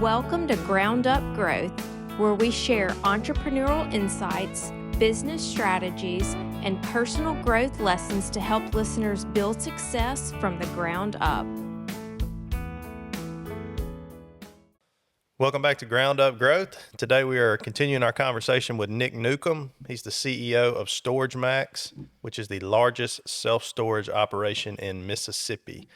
Welcome to Ground Up Growth, where we share entrepreneurial insights, business strategies, and personal growth lessons to help listeners build success from the ground up. Welcome back to Ground Up Growth. Today we are continuing our conversation with Nick Newcomb. He's the CEO of StorageMax's, which is the largest self-storage operation in Mississippi.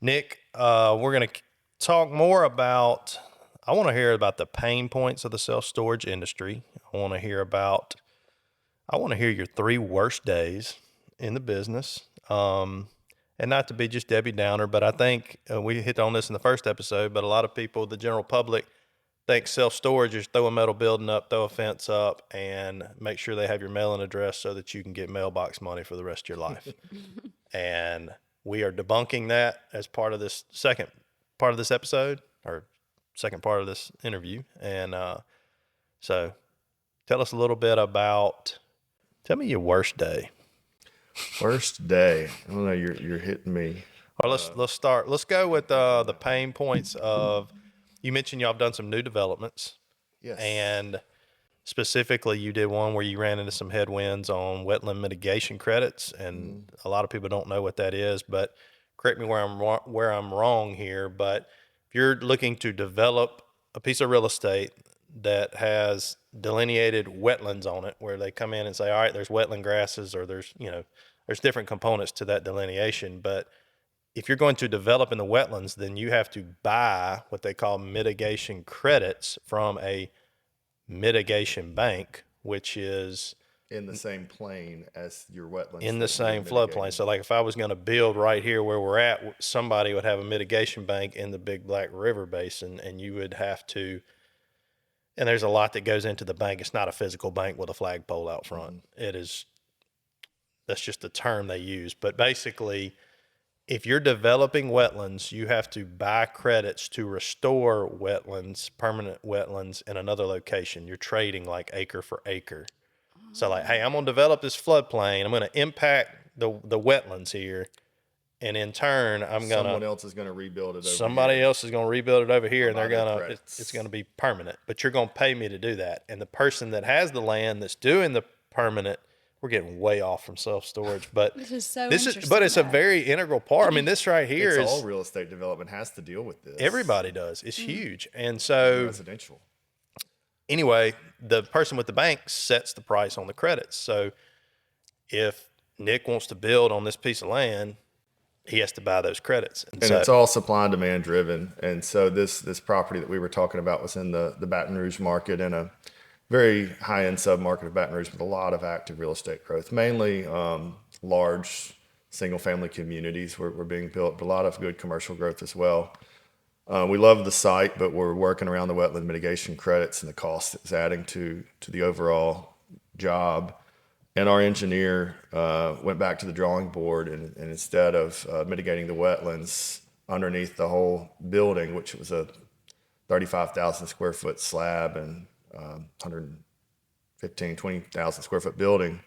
Nick, we're going to talk more about, I want to hear about the pain points of the self-storage industry. I want to hear your 3 worst days in the business. And not to be just Debbie Downer, but I think we hit on this in the first episode, but a lot of people, the general public, think self-storage is throw a metal building up, throw a fence up, and make sure they have your mailing address so that you can get mailbox money for the rest of your life. And we are debunking that as part of this second part of this episode, or second part of this interview. And so tell us a little bit about, tell me your worst day. Worst day. I don't know. You're hitting me. Or let's start. Let's go with the pain points of. You mentioned y'all have done some new developments. Yes. And specifically, you did one where you ran into some headwinds on wetland mitigation credits, and a lot of people don't know what that is. But correct me where I'm wrong here. But if you're looking to develop a piece of real estate that has delineated wetlands on it, where they come in and say, all right, there's wetland grasses, or there's different components to that delineation. But if you're going to develop in the wetlands, then you have to buy what they call mitigation credits from a mitigation bank, which is in the same plane as your wetlands. In the same floodplain. So like if I was going to build right here where we're at, somebody would have a mitigation bank in the Big Black River Basin, and you would have to. And there's a lot that goes into the bank. It's not a physical bank with a flagpole out front. It is, that's just the term they use. But basically, if you're developing wetlands, you have to buy credits to restore wetlands, permanent wetlands in another location. You're trading like acre for acre. So like, hey, I'm going to develop this floodplain. I'm going to impact the wetlands here. And in turn, someone else is going to rebuild it over somebody here. else is going to rebuild it over here, and it's going to be permanent. But you're going to pay me to do that. And the person that has the land that's doing the permanent, we're getting way off from self-storage, but this is interesting. But it's a very integral part. I mean, this right here is all real estate development has to deal with this. Everybody does. It's huge. And so residential. Anyway, the person with the bank sets the price on the credits. So if Nick wants to build on this piece of land, he has to buy those credits. And so, it's all supply and demand driven. And so this property that we were talking about was in the Baton Rouge market, in a very high-end sub-market of Baton Rouge with a lot of active real estate growth, mainly large single-family communities were being built, but a lot of good commercial growth as well. We love the site, but we're working around the wetland mitigation credits and the cost it's adding to the overall job. And our engineer went back to the drawing board, and instead of mitigating the wetlands underneath the whole building, which was a 35,000 square foot slab and 20,000 square foot building,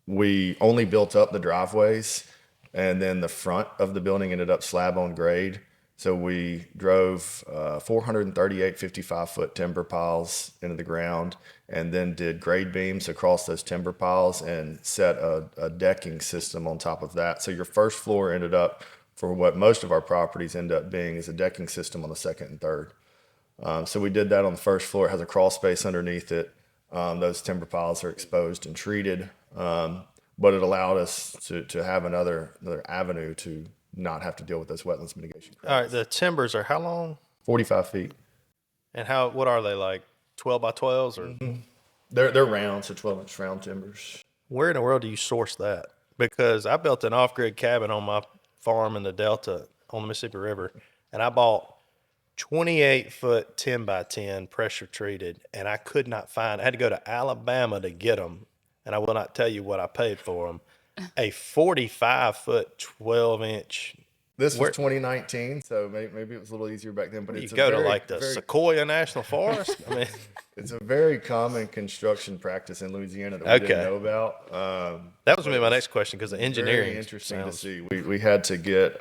we only built up the driveways, and then the front of the building ended up slab on grade. So we drove 438 55-foot timber piles into the ground, and then did grade beams across those timber piles and set a decking system on top of that. So your first floor ended up, for what most of our properties end up being, is a decking system on the second and third. So we did that on the first floor. It has a crawl space underneath it. Those timber piles are exposed and treated, but it allowed us to have another avenue to not have to deal with those wetlands mitigation credits. All right, the timbers are how long? 45 feet. And what are they, like 12 by 12s? Or They're round, so 12-inch round timbers. Where in the world do you source that? Because I built an off-grid cabin on my farm in the Delta on the Mississippi River, and I bought 28-foot 10 by 10 pressure treated, and I could not find. I had to go to Alabama to get them, and I will not tell you what I paid for them. A 45-foot 12-inch. This was 2019, so maybe it was a little easier back then. But you go to like the Sequoia National Forest. I mean, it's a very common construction practice in Louisiana that we didn't know about. That was going to be my next question, because the engineering very interesting to see. We had to get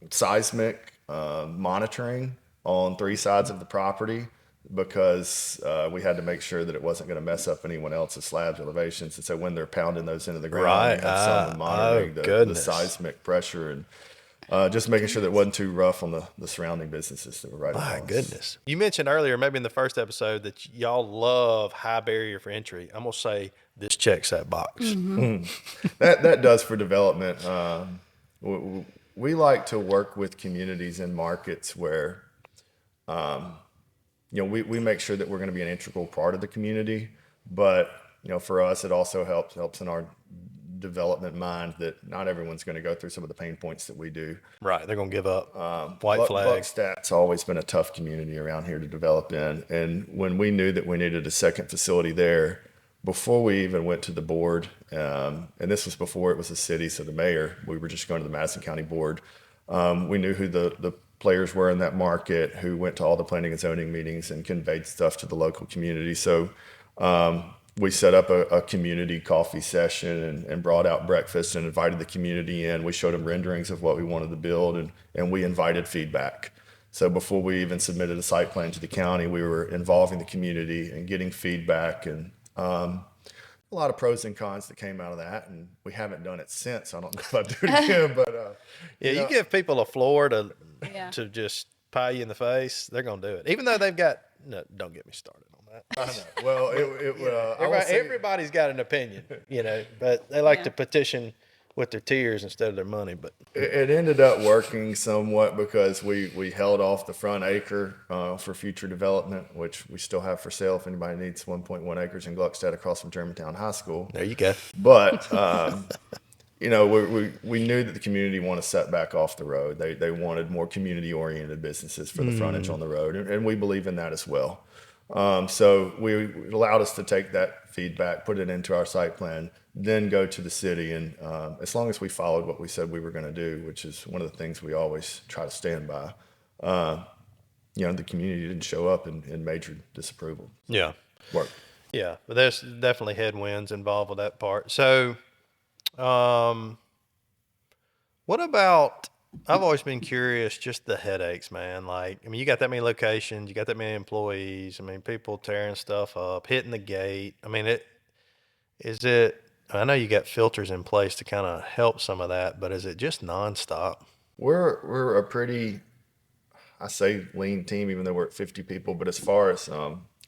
seismic monitoring on 3 sides of the property because we had to make sure that it wasn't going to mess up anyone else's slabs elevations. And so when they're pounding those into the ground, Right. we had someone monitoring the goodness. seismic pressure and just making sure that it wasn't too rough on the surrounding businesses that were right My across. goodness. You mentioned earlier, maybe in the first episode, that y'all love high barrier for entry. I'm going to say this checks that box. That does for development. We like to work with communities and markets where, we make sure that we're going to be an integral part of the community. But, for us, it also helps in our development mind that not everyone's going to go through some of the pain points that we do. Right. They're going to give up. White flag. Buckstat's always been a tough community around here to develop in. And when we knew that we needed a second facility there, before we even went to the board, and this was before it was a city, so the mayor, we were just going to the Madison County Board. We knew who the players were in that market, who went to all the planning and zoning meetings and conveyed stuff to the local community. So we set up a community coffee session and brought out breakfast and invited the community in. We showed them renderings of what we wanted to build, and we invited feedback. So before we even submitted a site plan to the county, we were involving the community and getting feedback, and a lot of pros and cons that came out of that. And we haven't done it since. I don't know if I'll do it again, but You give people a floor to Yeah. to just pie you in the face, they're going to do it. Even though they've got, no, don't get me started on that. I know. Well, I will say, Everybody's got an opinion, but they like to petition with their tears instead of their money. But it ended up working somewhat because we held off the front acre for future development, which we still have for sale if anybody needs 1.1 acres in Gluckstadt across from Germantown High School. there you go. But we knew that the community wanted to set back off the road. They wanted more community-oriented businesses for the frontage on the road, and we believe in that as well. So it allowed us to take that feedback, put it into our site plan, then go to the city, and as long as we followed what we said we were going to do, which is one of the things we always try to stand by, the community didn't show up in major disapproval. Yeah. Worked. Yeah, but there's definitely headwinds involved with that part. So, what about, I've always been curious, just the headaches, man. Like, you got that many locations, you got that many employees. People tearing stuff up, hitting the gate. I know you got filters in place to kind of help some of that, but is it just nonstop? We're a pretty, I say lean team, even though we're at 50 people. But as far as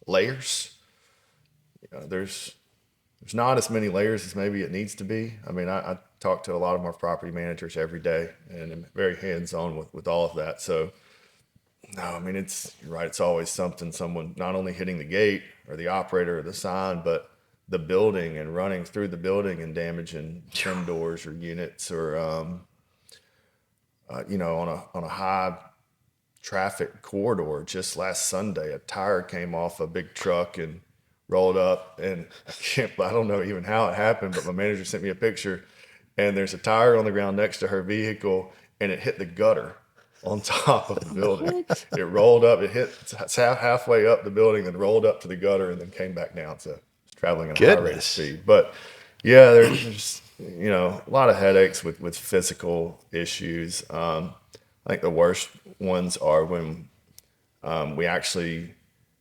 layers, there's not as many layers as maybe it needs to be. I talk to a lot of our property managers every day, and I'm very hands-on with all of that. So, no, you're right. It's always someone not only hitting the gate or the operator or the sign, but the building and running through the building and damaging trim doors or units, or on a high traffic corridor. Just last Sunday, a tire came off a big truck and rolled up, and I don't know even how it happened, but my manager sent me a picture, and there's a tire on the ground next to her vehicle, and it hit the gutter on top of the building. It rolled up, it's halfway up the building, then rolled up to the gutter, and then came back down. So it's traveling at a high rate of speed. But yeah, there's a lot of headaches with physical issues. I think the worst ones are when we actually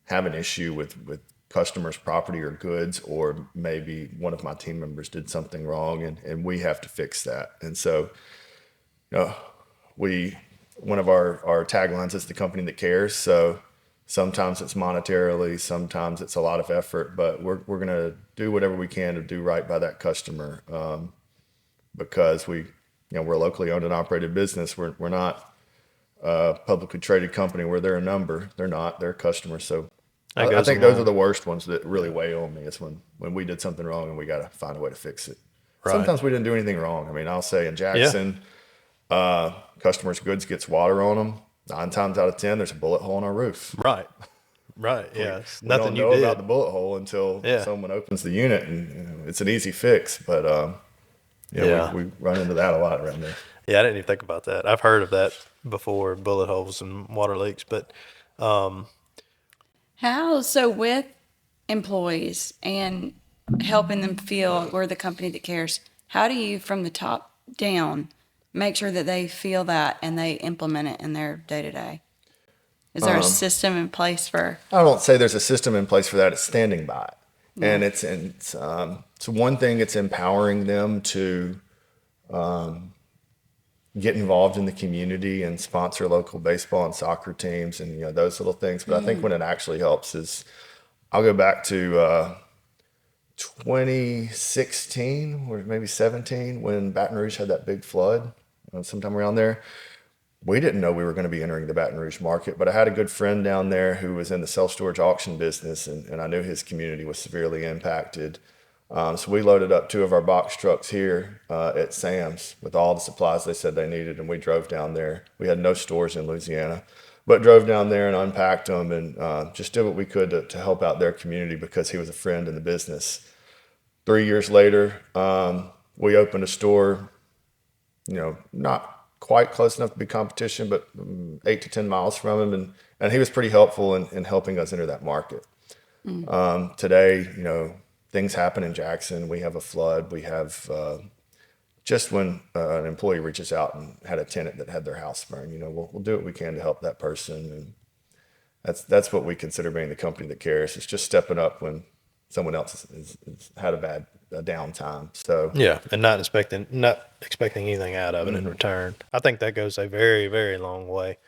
have an issue with customers' property or goods, or maybe one of my team members did something wrong and we have to fix that. And so, one of our taglines is the company that cares. So sometimes it's monetarily, sometimes it's a lot of effort, but we're going to do whatever we can to do right by that customer. Because we're a locally owned and operated business. We're not a publicly traded company where they're a number. They're not, they're customers. So I think those are the worst ones that really weigh on me. Is when we did something wrong and we got to find a way to fix it. Right. Sometimes we didn't do anything wrong. I'll say in Jackson, customers' goods gets water on them. 9 times out of 10, there's a bullet hole in our roof. Right. Yeah. It's we nothing don't know about the bullet hole until someone opens the unit, and it's an easy fix. But we run into that a lot around there. Yeah, I didn't even think about that. I've heard of that before, bullet holes and water leaks, but So with employees and helping them feel we're the company that cares, how do you, from the top down, make sure that they feel that and they implement it in their day-to-day? Is there a system in place for? I don't say there's a system in place for that. It's standing by it. And it's one thing, it's empowering them to get involved in the community and sponsor local baseball and soccer teams and, those little things. But I think when it actually helps is, I'll go back to 2016 or maybe 17 when Baton Rouge had that big flood, sometime around there. We didn't know we were going to be entering the Baton Rouge market, but I had a good friend down there who was in the self-storage auction business, and I knew his community was severely impacted. So we loaded up 2 of our box trucks here at Sam's with all the supplies they said they needed, and we drove down there. We had no stores in Louisiana, but drove down there and unpacked them and just did what we could to help out their community because he was a friend in the business. 3 years later, we opened a store, not quite close enough to be competition, but 8 to 10 miles from him. And he was pretty helpful in helping us enter that market. Today, things happen in Jackson. We have a flood. We have, just when an employee reaches out and had a tenant that had their house burned, we'll do what we can to help that person. And that's what we consider being the company that cares. It's just stepping up when someone else has had a downtime. So yeah, and not expecting anything out of it in return. I think that goes a very, very long way.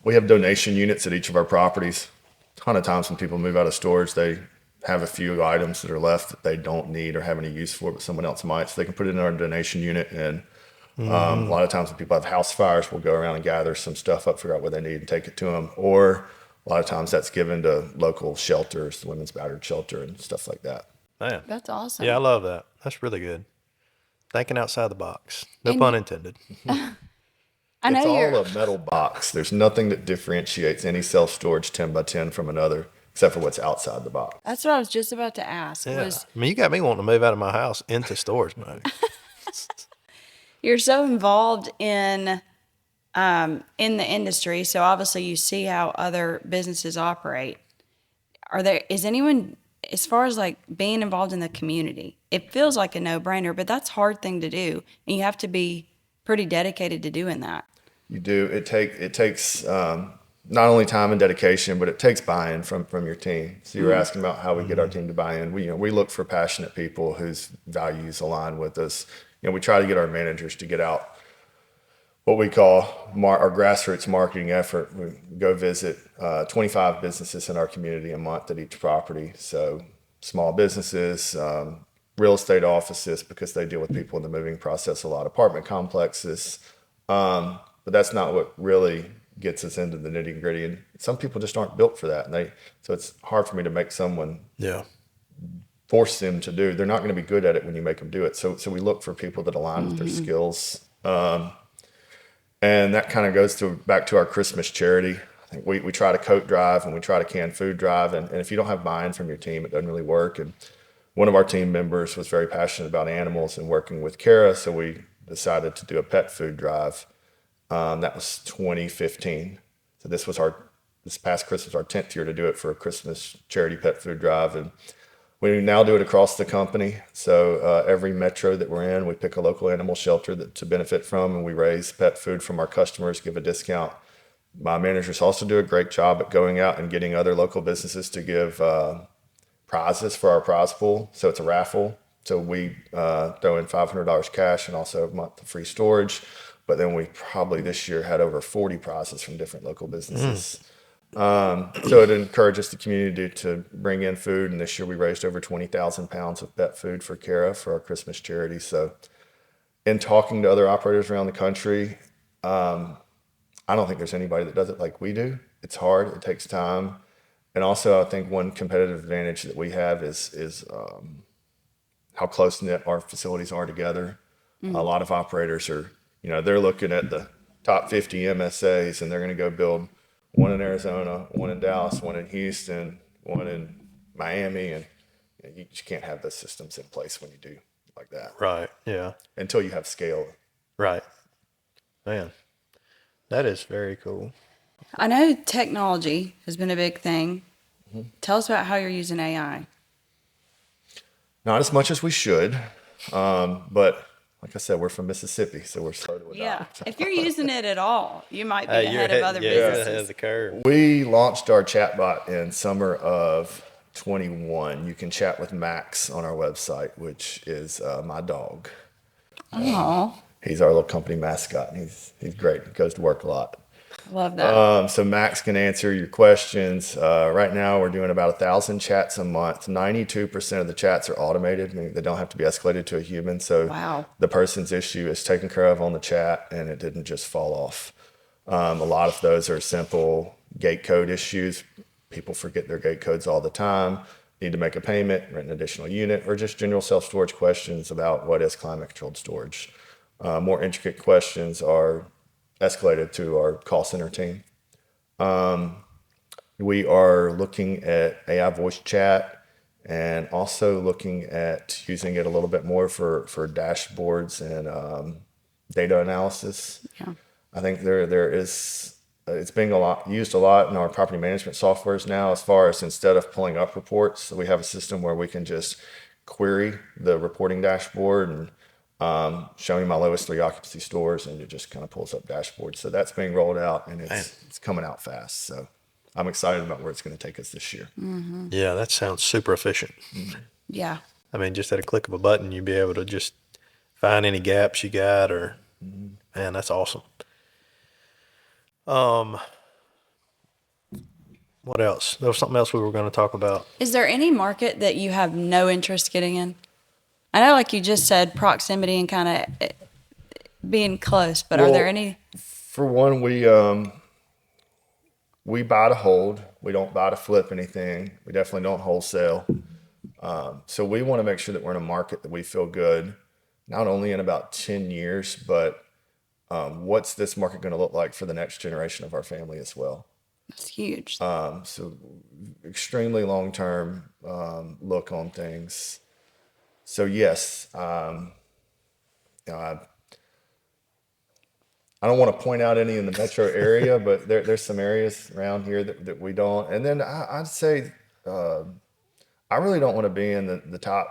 We have donation units at each of our properties. A ton of times when people move out of storage, they have a few items that are left that they don't need or have any use for, but someone else might. So they can put it in our donation unit. And a lot of times when people have house fires, we'll go around and gather some stuff up, figure out what they need and take it to them. Or a lot of times that's given to local shelters, the Women's Battered Shelter and stuff like that. Man. That's awesome. Yeah, I love that. That's really good. Thinking outside the box. No pun intended. I know it's you're all a metal box. There's nothing that differentiates any self-storage 10 by 10 from another, except for what's outside the box. That's what I was just about to ask. Yeah. You got me wanting to move out of my house into storage mode. You're so involved in the industry, so obviously you see how other businesses operate. Is anyone, as far as like being involved in the community, it feels like a no-brainer, but that's a hard thing to do, and you have to be pretty dedicated to doing that. You do. It takes not only time and dedication, but it takes buy-in from your team. So you were asking about how we get our team to buy in. We look for passionate people whose values align with us. We try to get our managers to get out what we call our grassroots marketing effort. We go visit 25 businesses in our community a month at each property. So small businesses, real estate offices, because they deal with people in the moving process a lot, apartment complexes. But that's not what really gets us into the nitty gritty. And some people just aren't built for that. So it's hard for me to make someone force them to do. They're not going to be good at it when you make them do it. So we look for people that align with their skills. And that kind of goes back to our Christmas charity. I think we try to coat drive and we try to can food drive. And if you don't have buy-in from your team, it doesn't really work. And one of our team members was very passionate about animals and working with Kara. So we decided to do a pet food drive. That was 2015. So this past Christmas, our 10th year to do it for a Christmas charity pet food drive. And we now do it across the company. So every metro that we're in, we pick a local animal shelter to benefit from, and we raise pet food from our customers, give a discount. My managers also do a great job at going out and getting other local businesses to give prizes for our prize pool. So it's a raffle. So we throw in $500 cash and also a month of free storage. But then we probably this year had over 40 prizes from different local businesses. So it encourages the community to bring in food. And this year we raised over 20,000 pounds of pet food for Kara for our Christmas charity. So in talking to other operators around the country, I don't think there's anybody that does it like we do. It's hard. It takes time. And also I think one competitive advantage that we have is how close-knit our facilities are together. A lot of operators are, they're looking at the top 50 MSAs, and they're going to go build one in Arizona, one in Dallas, one in Houston, one in Miami, and you just can't have those systems in place when you do like that. Right, yeah. Until you have scale. Right. Man, that is very cool. I know technology has been a big thing. Tell us about how you're using AI. Not as much as we should, but like I said, we're from Mississippi, so we're slow to adopt. Yeah. If you're using it at all, you might be You're ahead of other you're businesses. ahead of the curve. We launched our chatbot in summer of 21. You can chat with Max on our website, which is my dog. Oh, He's our little company mascot, and he's great. He goes to work a lot. love that. So Max can answer your questions. Right now, we're doing about 1,000 chats a month. 92% of the chats are automated, meaning they don't have to be escalated to a human. So Wow. the person's issue is taken care of on the chat, and it didn't just fall off. A lot of those are simple gate code issues. People forget their gate codes all the time. Need to make a payment, rent an additional unit, or just general self-storage questions about what is climate-controlled storage. More intricate questions are escalated to our call center team. We are looking at AI voice chat and also looking at using it a little bit more for dashboards and data analysis. Yeah. I think there is it's being used a lot in our property management softwares now, as far as instead of pulling up reports, so we have a system where we can just query the reporting dashboard and show me my lowest 3 occupancy stores, and it just kind of pulls up dashboards. So that's being rolled out, and it's coming out fast. So I'm excited about where it's going to take us this year. Yeah, that sounds super efficient. Yeah. I mean, just at a click of a button, you'd be able to just find any gaps you got, or man, that's awesome. What else? There was something else we were going to talk about. Is there any market that you have no interest getting in? I know, like you just said, proximity and kind of being close, but are there any? For one, we buy to hold. We don't buy to flip anything. We definitely don't wholesale. So we want to make sure that we're in a market that we feel good, not only in about 10 years, but what's this market going to look like for the next generation of our family as well? It's huge. So extremely long-term look on things. So yes, I don't want to point out any in the metro area, but there's some areas around here that we don't. And then I'd say I really don't want to be in the top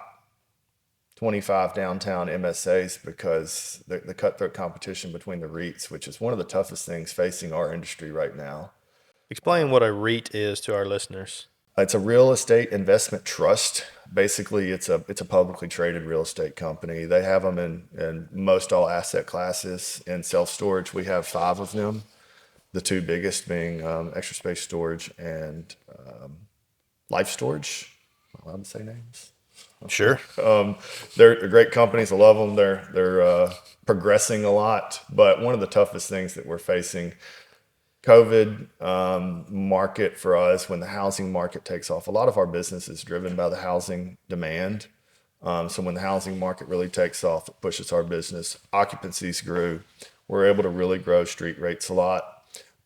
25 downtown MSAs, because the cutthroat competition between the REITs, which is one of the toughest things facing our industry right now. Explain what a REIT is to our listeners. It's a real estate investment trust. Basically, it's a publicly traded real estate company. They have them in most all asset classes. In self-storage, we have 5 of them. The 2 biggest being Extra Space Storage and Life Storage. Am I allowed to say names? Sure. They're great companies. I love them. They're progressing a lot. But one of the toughest things that we're facing, COVID market for us, when the housing market takes off, a lot of our business is driven by the housing demand. So when the housing market really takes off, it pushes our business. Occupancies grew. We're able to really grow street rates a lot.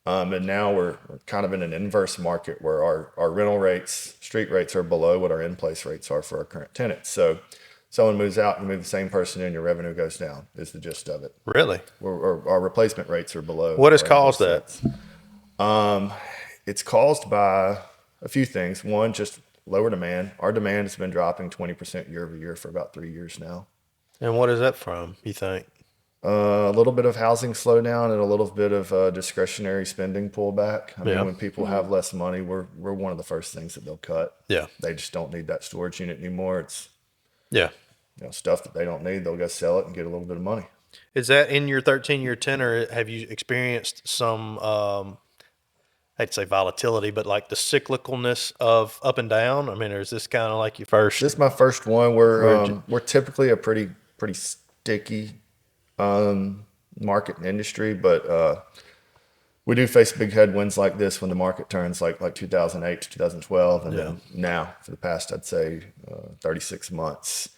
And now we're kind of in an inverse market where our rental rates, street rates, are below what our in-place rates are for our current tenants. So someone moves out, you move the same person in, your revenue goes down, is the gist of it. Really? Our replacement rates are below. What has our caused in-place that? rates. It's caused by a few things. One, just lower demand. Our demand has been dropping 20% year over year for about 3 years now. And what is that from, you think? A little bit of housing slowdown and a little bit of discretionary spending pullback. I mean, when people have less money, we're one of the first things that they'll cut. Yeah. They just don't need that storage unit anymore. It's Yeah. stuff that they don't need. They'll go sell it and get a little bit of money. Is that in your 13-year tenure? Have you experienced some, I'd say volatility, but like the cyclicalness of up and down? I mean, or is this kind of like your first? This is my first one. We're typically a pretty sticky market and industry, but we do face big headwinds like this when the market turns, like 2008 to 2012, and then now for the past, I'd say 36 months.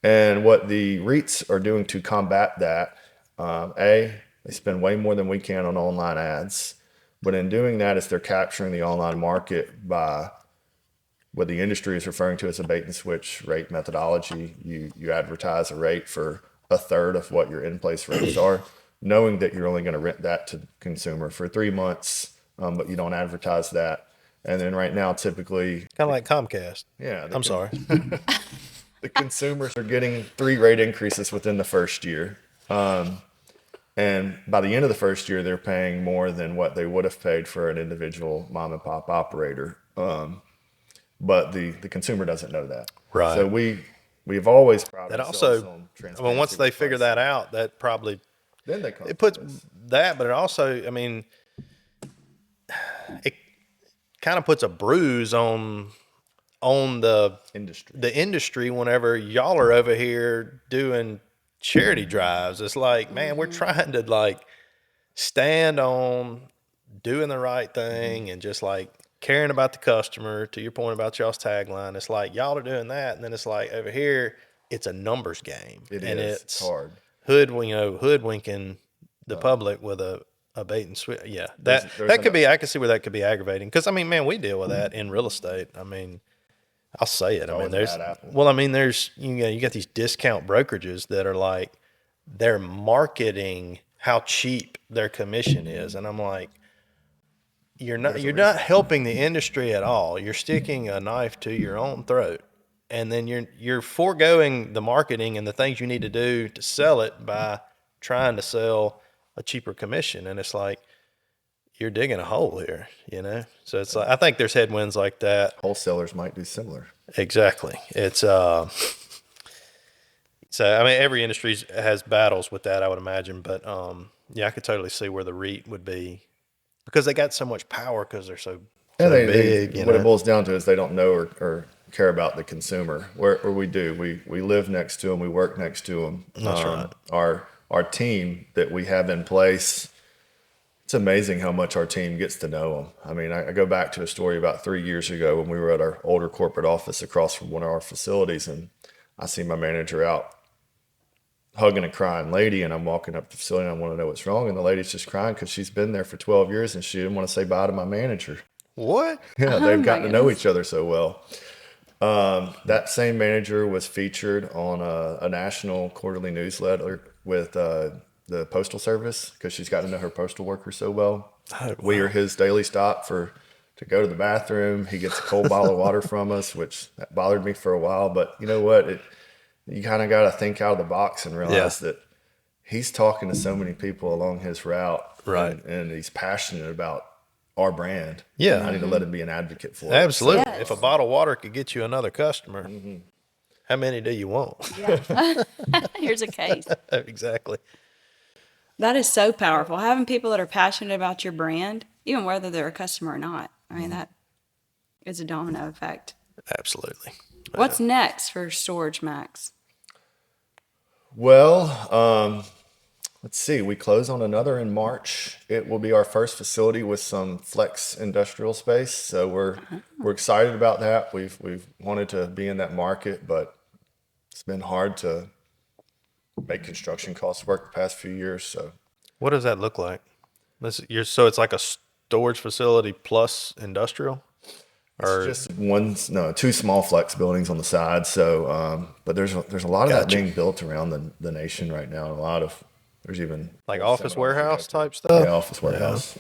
And what the REITs are doing to combat that, they spend way more than we can on online ads, but in doing that, is they're capturing the online market by what the industry is referring to as a bait and switch rate methodology. You advertise a rate for a third of what your in-place rates are, knowing that you're only going to rent that to the consumer for 3 months, but you don't advertise that. And then right now, typically, Kind of like Comcast. yeah, I'm sorry. the consumers are getting 3 rate increases within the first year. And by the end of the first year, they're paying more than what they would have paid for an individual mom and pop operator. But the consumer doesn't know that. Right. So we've always prided That ourselves also, on I transparency. mean, once they with figure pricing. that out, that probably, Then they come it to puts us. that, but it also, I mean, it kind of puts a bruise on the industry whenever y'all are over here doing charity drives. It's like, man, we're trying to like stand on doing the right thing and just like caring about the customer. To your point about y'all's tagline, it's like y'all are doing that, and then it's like over here it's a numbers game. It's hard. Hoodwinking the public with a bait and switch. Yeah, There's that could be. I can see where that could be aggravating, because I mean, man, we deal with that in real estate. I mean, I'll say it. I mean, always a there's, bad apple. well, I mean, there's, you got these discount brokerages that are like, they're marketing how cheap their commission is. And I'm like, you're not helping the industry at all. You're sticking a knife to your own throat. And then you're foregoing the marketing and the things you need to do to sell it by trying to sell a cheaper commission. And it's like, you're digging a hole here, So it's like, I think there's headwinds like that. Wholesalers might do similar. Exactly. It's so I mean, every industry has battles with that, I would imagine. But yeah, I could totally see where the REIT would be, because they got so much power because they're so big. What it boils down to is they don't know or care about the consumer. Where we do, we live next to them, we work next to them. That's right. Our team that we have in place. It's amazing how much our team gets to know them. I mean, I go back to a story about 3 years ago when we were at our older corporate office across from one of our facilities, and I see my manager out hugging a crying lady, and I'm walking up to the facility and I want to know what's wrong, and the lady's just crying because she's been there for 12 years and she didn't want to say bye to my manager. What? Yeah, they've gotten to know each other so well. That same manager was featured on a national quarterly newsletter with the Postal Service because she's gotten to know her postal workers so well. Oh, wow. We are his daily stop to go to the bathroom. He gets a cold bottle of water from us, which that bothered me for a while. But you know what? You kind of got to think out of the box and realize that he's talking to so many people along his route. Right. And he's passionate about our brand. Yeah. I need to let him be an advocate for it. Absolutely. Yes. If a bottle of water could get you another customer, how many do you want? Here's a case. Exactly. That is so powerful. Having people that are passionate about your brand, even whether they're a customer or not. I mean, that is a domino effect. Absolutely. What's next for StorageMax? Well, let's see. We close on another in March. It will be our first facility with some flex industrial space, so we're excited about that. We've wanted to be in that market, but it's been hard to make construction costs work the past few years. So What does that look like? So it's like a storage facility plus industrial? Or it's just two small flex buildings on the side. So, but there's a lot of that Gotcha. being built around the nation right now. There's even like office warehouse type stuff? Yeah, office warehouse.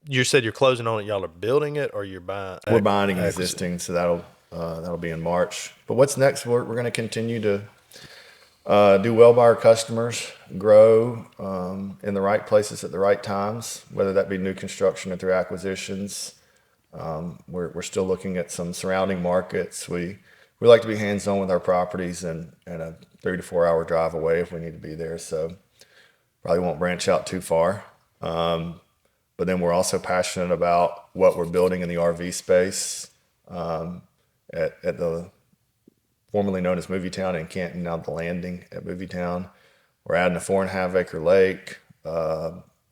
You said you're closing on it. Y'all are building it, or you're buying? We're buying existing, so that'll be in March. But what's next? We're going to continue to do well by our customers, grow in the right places at the right times, whether that be new construction or through acquisitions. We're still looking at some surrounding markets. We like to be hands-on with our properties and a 3 to 4 hour drive away if we need to be there. So probably won't branch out too far. But then we're also passionate about what we're building in the RV space at the formerly known as Movie Town in Canton, now the Landing at Movie Town. We're adding a 4.5 acre lake,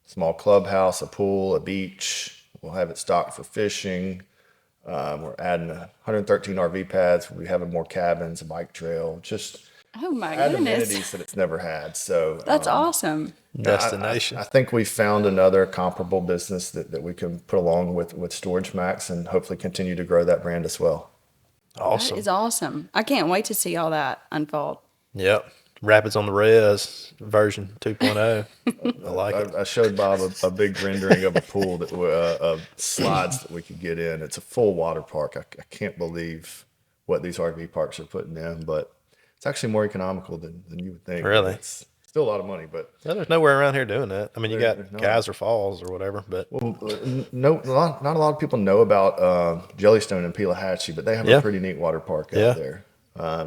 small clubhouse, a pool, a beach. We'll have it stocked for fishing. We're adding 113 RV pads. We're having more cabins, a bike trail, just Oh my add goodness. amenities that it's never had. So That's awesome. Destination. I think we found another comparable business that we can put along with StorageMax and hopefully continue to grow that brand as well. Awesome. That is awesome. I can't wait to see all that unfold. Yep. Rapids on the Res version 2.0. I like it. I showed Bob a big rendering of a pool of slides that we could get in. It's a full water park. I can't believe what these RV parks are putting in, but It's actually more economical than you would think. Really? It's still a lot of money, but Well, there's nowhere around here doing that. I mean, you got there's not. Geyser Falls or whatever, but no, not a lot of people know about Jellystone and Pelahatchie, but they have Yeah. a pretty neat water park Yeah. out there.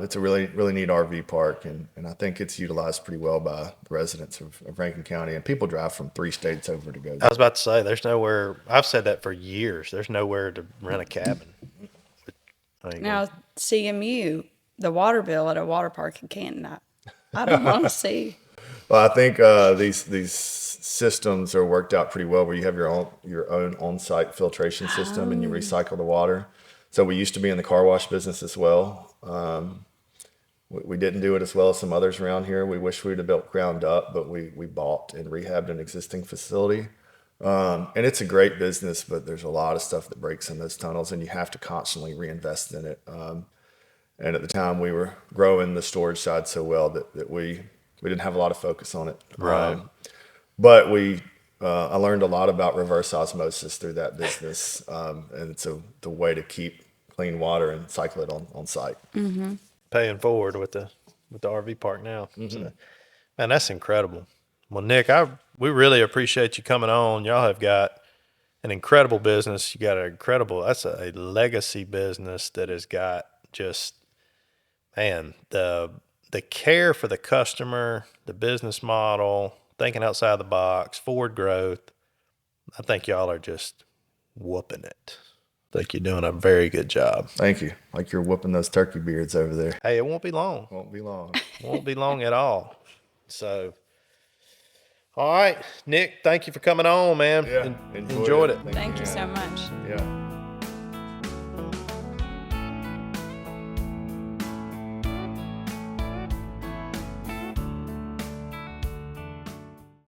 It's a really, really neat RV park, and I think it's utilized pretty well by the residents of Rankin County. And people drive from 3 states over to go I there. was about to say, there's nowhere, I've said that for years. There's nowhere to rent a cabin. I ain't Now, gonna- CMU, the water bill at a water park in Canton, I don't want to see. Well, I think these systems are worked out pretty well, where you have your own on-site filtration system and you recycle the water. So we used to be in the car wash business as well. We didn't do it as well as some others around here. We wish we'd have built ground up, but we bought and rehabbed an existing facility. And it's a great business, but there's a lot of stuff that breaks in those tunnels, and you have to constantly reinvest in it. And at the time, we were growing the storage side so well that we didn't have a lot of focus on it. Right. But I learned a lot about reverse osmosis through that business, and it's the way to keep clean water and cycle it on site. Paying forward with the RV park now. So, man, that's incredible. Well, Nick, we really appreciate you coming on. Y'all have got an incredible business. You got that's a legacy business that has got just, man, the care for the customer, the business model, thinking outside the box, forward growth. I think y'all are just whooping it. I think you're doing a very good job. Thank you. Like you're whooping those turkey beards over there. Hey, it won't be long. Won't be long. Won't be long at all. So, all right, Nick, thank you for coming on, man. Yeah, Enjoyed it. Thank you so much. Yeah.